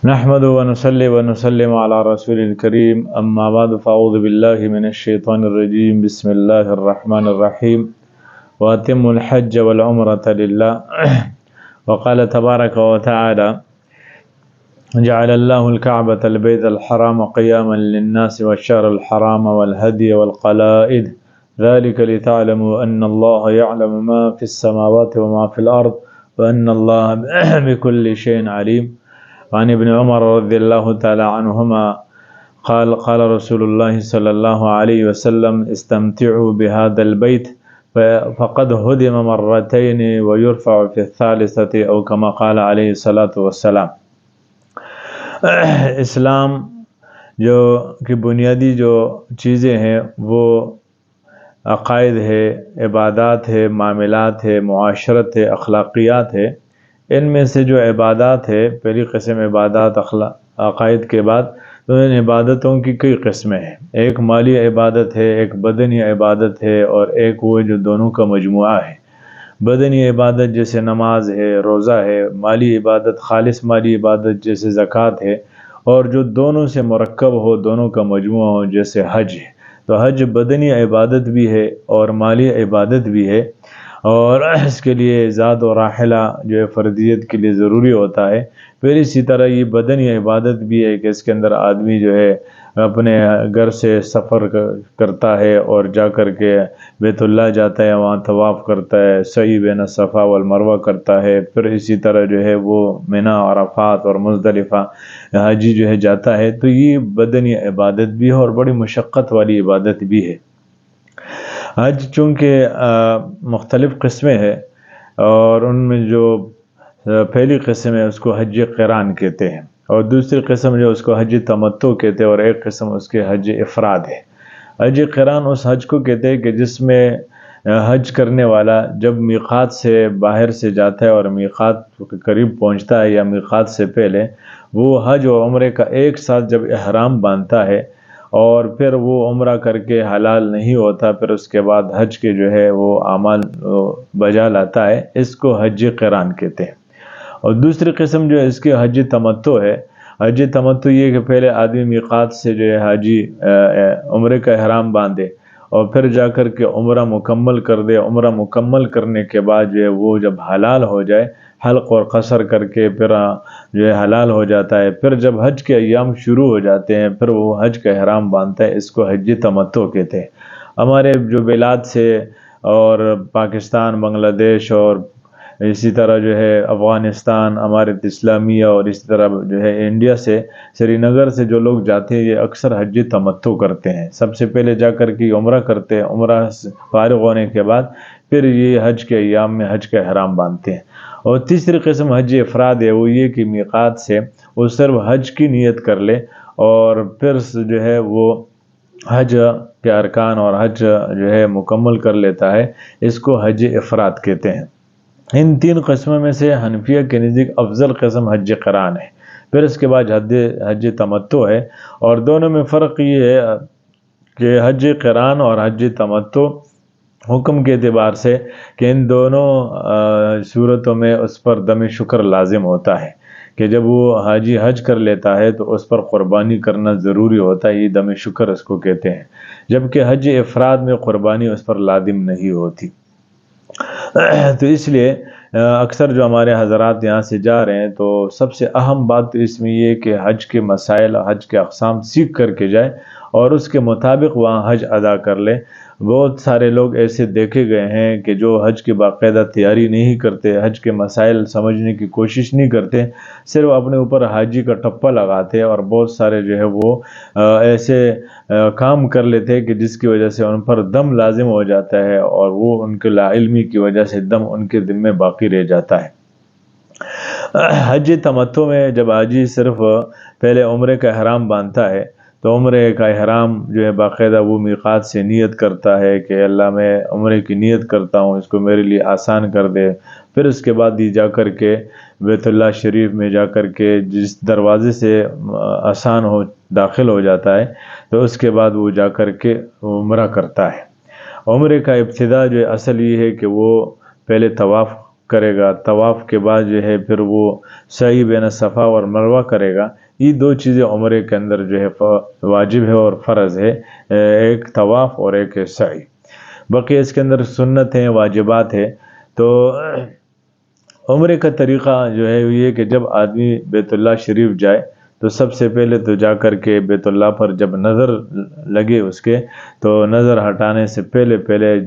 نحمد ونصلي ونسلم على رسول الكريم أما بعد فأعوذ بالله من الشيطان الرجيم بسم الله الرحمن الرحيم وأتم الحج والعمرة لله وقال تبارك وتعالى جعل الله الكعبة البيت الحرام قياما للناس والشهر الحرام والهدي والقلائد ذلك لتعلموا أن الله يعلم ما في السماوات وما في الأرض وأن الله بكل شيء عليم. وعن ابن عمر رضي الله تعالى عنهما قال رسول الله صلى الله عليه وسلم استمتعوا بهذا البيت فقد هدم مرتين ويرفع في الثالثة أو كما قال عليه الصلاة والسلام. اسلام جو کی بنیادی جو چیزیں ہیں وہ عقائد ہے، عبادات ہے، معاملات ہے، معاشرت ہے، اخلاقیات ہے. ان میں سے جو عبادات ہے، پہلی قسم عبادات عقائد کے بعد، تو ان عبادتوں کی کئی قسمیں ہیں. ایک مالی عبادت ہے، ایک بدنی عبادت ہے، اور ایک وہ جو دونوں کا مجموعہ ہے. بدنی عبادت جیسے نماز ہے، روزہ ہے. مالی عبادت خالص مالی عبادت جیسے زکوٰۃ ہے. اور جو دونوں سے مرکب ہو، دونوں کا مجموعہ ہو، جیسے حج ہے. تو حج بدنی عبادت بھی ہے اور مالی عبادت بھی ہے، اور اس کے لیے زاد و راحلہ جو ہے فرضیت کے لیے ضروری ہوتا ہے. پھر اسی طرح یہ بدنی عبادت بھی ہے کہ اس کے اندر آدمی جو ہے اپنے گھر سے سفر کرتا ہے اور جا کر کے بیت اللہ جاتا ہے، وہاں طواف کرتا ہے، سعی بین الصفا والمروہ کرتا ہے. پھر اسی طرح جو ہے وہ منی، عرفات اور مزدلفہ حاجی جو ہے جاتا ہے. تو یہ بدنی عبادت بھی ہے اور بڑی مشقت والی عبادت بھی ہے. حج چونکہ مختلف قسمیں ہیں، اور ان میں جو پہلی قسم ہے اس کو حج قران کہتے ہیں، اور دوسری قسم جو اس کو حج تمتع کہتے ہیں، اور ایک قسم اس کے حج افراد ہے. حج قران اس حج کو کہتے ہیں کہ جس میں حج کرنے والا جب میقات سے باہر سے جاتا ہے اور میقات کے قریب پہنچتا ہے یا میقات سے پہلے، وہ حج و عمرے کا ایک ساتھ جب احرام باندھتا ہے اور پھر وہ عمرہ کر کے حلال نہیں ہوتا، پھر اس کے بعد حج کے جو ہے وہ اعمال بجا لاتا ہے، اس کو حج قران کہتے ہیں. اور دوسری قسم جو ہے اس کی حج تمتع ہے. حج تمتع یہ کہ پہلے آدمی میقات سے جو ہے حاجی عمرے کا احرام باندھے اور پھر جا کر کے عمرہ مکمل کر دے. عمرہ مکمل کرنے کے بعد جو ہے وہ جب حلال ہو جائے، حلق اور قصر کر کے پھر جو ہے حلال ہو جاتا ہے. پھر جب حج کے ایام شروع ہو جاتے ہیں پھر وہ حج کا احرام باندھتا ہے، اس کو حج تمتع کہتے ہیں. ہمارے جو بلاد سے اور پاکستان، بنگلہ دیش اور اسی طرح جو ہے افغانستان، امارت اسلامیہ، اور اسی طرح جو ہے انڈیا سے، سری نگر سے جو لوگ جاتے ہیں یہ اکثر حج تمتع کرتے ہیں. سب سے پہلے جا کر کے عمرہ کرتے ہیں، عمرہ فارغ ہونے کے بعد پھر یہ حج کے ایام میں حج کا احرام باندھتے ہیں. اور تیسری قسم حج افراد ہے، وہ یہ کہ میقات سے وہ صرف حج کی نیت کر لے اور پھر جو ہے وہ حج کے ارکان اور حج جو ہے مکمل کر لیتا ہے، اس کو حج افراد کہتے ہیں. ان تین قسموں میں سے حنفیہ کے نزدیک افضل قسم حج قران ہے. پھر اس کے بعد حج تمتع ہے. اور دونوں میں فرق یہ ہے کہ حج قران اور حج تمتع حکم کے اعتبار سے کہ ان دونوں صورتوں میں اس پر دم شکر لازم ہوتا ہے، کہ جب وہ حاجی حج کر لیتا ہے تو اس پر قربانی کرنا ضروری ہوتا ہے، یہ دم شکر اس کو کہتے ہیں. جبکہ حج افراد میں قربانی اس پر لازم نہیں ہوتی. تو اس لیے اکثر جو ہمارے حضرات یہاں سے جا رہے ہیں تو سب سے اہم بات تو اس میں یہ کہ حج کے مسائل، حج کے اقسام سیکھ کر کے جائے اور اس کے مطابق وہاں حج ادا کر لے. بہت سارے لوگ ایسے دیکھے گئے ہیں کہ جو حج کی باقاعدہ تیاری نہیں کرتے، حج کے مسائل سمجھنے کی کوشش نہیں کرتے، صرف اپنے اوپر حاجی کا ٹپا لگاتے، اور بہت سارے جو ہے وہ ایسے کام کر لیتے ہیں کہ جس کی وجہ سے ان پر دم لازم ہو جاتا ہے، اور وہ ان کے لا علمی کی وجہ سے دم ان کے دل میں باقی رہ جاتا ہے. حج تمتع میں جب حاجی صرف پہلے عمرے کا احرام باندھتا ہے تو عمرے کا احرام جو ہے باقاعدہ وہ میقات سے نیت کرتا ہے کہ اللہ میں عمرے کی نیت کرتا ہوں، اس کو میرے لیے آسان کر دے. پھر اس کے بعد یہ جا کر کے بیت اللہ شریف میں جا کر کے جس دروازے سے آسان ہو داخل ہو جاتا ہے تو اس کے بعد وہ جا کر کے عمرہ کرتا ہے. عمرے کا ابتدا جو اصل یہ ہے کہ وہ پہلے طواف کرے گا، طواف کے بعد جو ہے پھر وہ سعی بین صفا اور مروہ کرے گا، یہ دو چیزیں عمرے کے اندر جو ہے واجب ہے اور فرض ہے، ایک طواف اور ایک سعی۔ باقی اس کے اندر سنت ہیں، واجبات ہے۔ تو عمرے کا طریقہ جو ہے یہ کہ جب آدمی بیت اللہ شریف جائے تو سب سے پہلے تو جا کر کے بیت اللہ پر جب نظر لگے اس کے، تو نظر ہٹانے سے پہلے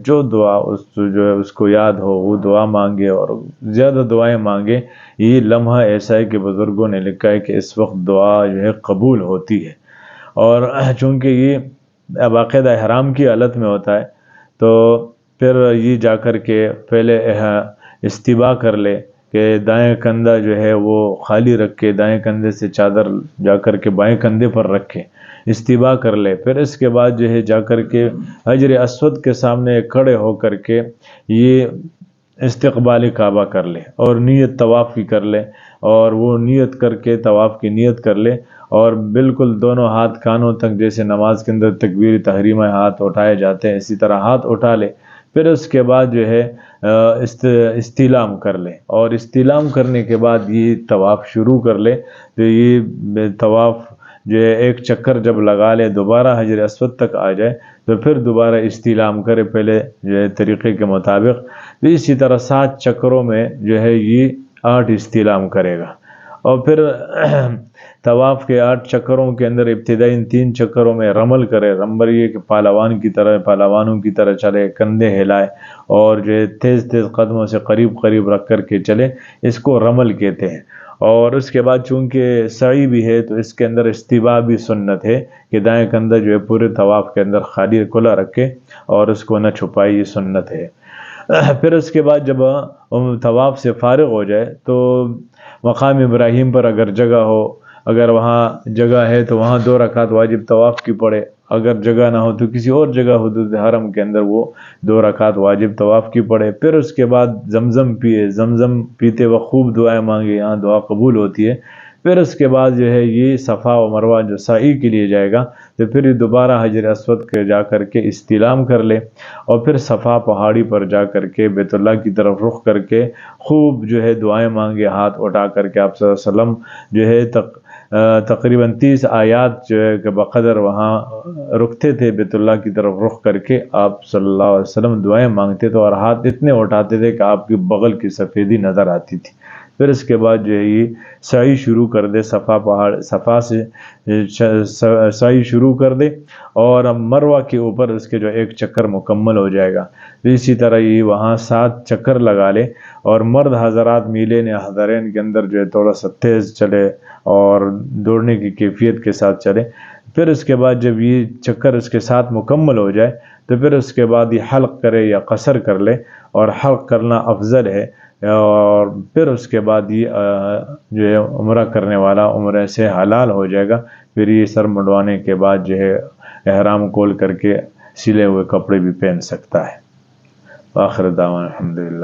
جو دعا جو ہے اس کو یاد ہو وہ دعا مانگے، اور زیادہ دعائیں مانگے۔ یہ لمحہ ایسا ہے کہ بزرگوں نے لکھا ہے کہ اس وقت دعا جو ہے قبول ہوتی ہے، اور چونکہ یہ باقاعدہ احرام کی حالت میں ہوتا ہے، تو پھر یہ جا کر کے پہلے استباء کر لے کہ دائیں کندھا جو ہے وہ خالی رکھ کے دائیں کندھے سے چادر جا کر کے بائیں کندھے پر رکھے، استباء کر لے۔ پھر اس کے بعد جو ہے جا کر کے حجر اسود کے سامنے کھڑے ہو کر کے یہ استقبال کعبہ کر لے، اور نیت طواف کی کر لے، اور وہ نیت کر کے طواف کی نیت کر لے، اور بالکل دونوں ہاتھ کانوں تک، جیسے نماز کے اندر تکبیر تحریمہ ہاتھ اٹھائے جاتے ہیں اسی طرح ہاتھ اٹھا لے۔ پھر اس کے بعد جو ہے استلام کر لے، اور استلام کرنے کے بعد یہ طواف شروع کر لے۔ تو یہ طواف جو ہے ایک چکر جب لگا لے، دوبارہ حجر اسود تک آ جائے، تو پھر دوبارہ استلام کرے پہلے جو ہے طریقے کے مطابق۔ تو اسی طرح 7 چکروں میں جو ہے یہ 8 استلام کرے گا، اور پھر طواف کے 8 چکروں کے اندر ابتدائی 3 چکروں میں رمل کرے۔ رمل یہ کہ پہلوانوں کی طرح چلے، کندھے ہلائے، اور جو ہے تیز قدموں سے قریب رکھ کر کے چلے، اس کو رمل کہتے ہیں۔ اور اس کے بعد چونکہ سعی بھی ہے تو اس کے اندر استباء بھی سنت ہے کہ دائیں کندھا جو ہے پورے طواف کے اندر خالی کھلا رکھے اور اس کو نہ چھپائے، یہ سنت ہے۔ پھر اس کے بعد جب طواف سے فارغ ہو جائے تو مقام ابراہیم پر اگر جگہ ہو، اگر وہاں جگہ ہے تو وہاں 2 رکعت واجب طواف کی پڑھے، اگر جگہ نہ ہو تو کسی اور جگہ حدود حرم کے اندر وہ 2 رکعت واجب طواف کی پڑھے۔ پھر اس کے بعد زمزم پیے، زمزم پیتے وقت خوب دعائیں مانگے، یہاں دعا قبول ہوتی ہے۔ پھر اس کے بعد جو ہے یہ صفا و مروہ جو سعی کے لیے جائے گا، تو پھر یہ دوبارہ حجر اسود کے جا کر کے استلام کر لے، اور پھر صفا پہاڑی پر جا کر کے بیت اللہ کی طرف رخ کر کے خوب جو ہے دعائیں مانگے، ہاتھ اٹھا کر کے۔ آپ صلی اللہ علیہ وسلم جو ہے تقریباً 30 آیات جو ہے کہ بقدر وہاں رکتے تھے بیت اللہ کی طرف رخ کر کے، آپ صلی اللہ علیہ وسلم دعائیں مانگتے تھے، اور ہاتھ اتنے اٹھاتے تھے کہ آپ کی بغل کی سفیدی نظر آتی تھی۔ پھر اس کے بعد جو ہے یہ سعی شروع کر دے، صفا سے سعی شروع کر دے، اور مروہ کے اوپر اس کے جو 1 چکر مکمل ہو جائے گا۔ اسی طرح یہ وہاں 7 چکر لگا لے، اور مرد حضرات میلین یا حضرین کے اندر جو ہے تھوڑا سا تیز چلے اور دوڑنے کی کیفیت کے ساتھ چلے۔ پھر اس کے بعد جب یہ چکر اس کے ساتھ مکمل ہو جائے تو پھر اس کے بعد یہ حلق کرے یا قصر کر لے، اور حلق کرنا افضل ہے۔ اور پھر اس کے بعد یہ جو ہے عمرہ کرنے والا عمرے سے حلال ہو جائے گا۔ پھر یہ سر منڈوانے کے بعد جو ہے احرام کھول کر کے سلے ہوئے کپڑے بھی پہن سکتا ہے۔ آخر دعوانا الحمدللہ۔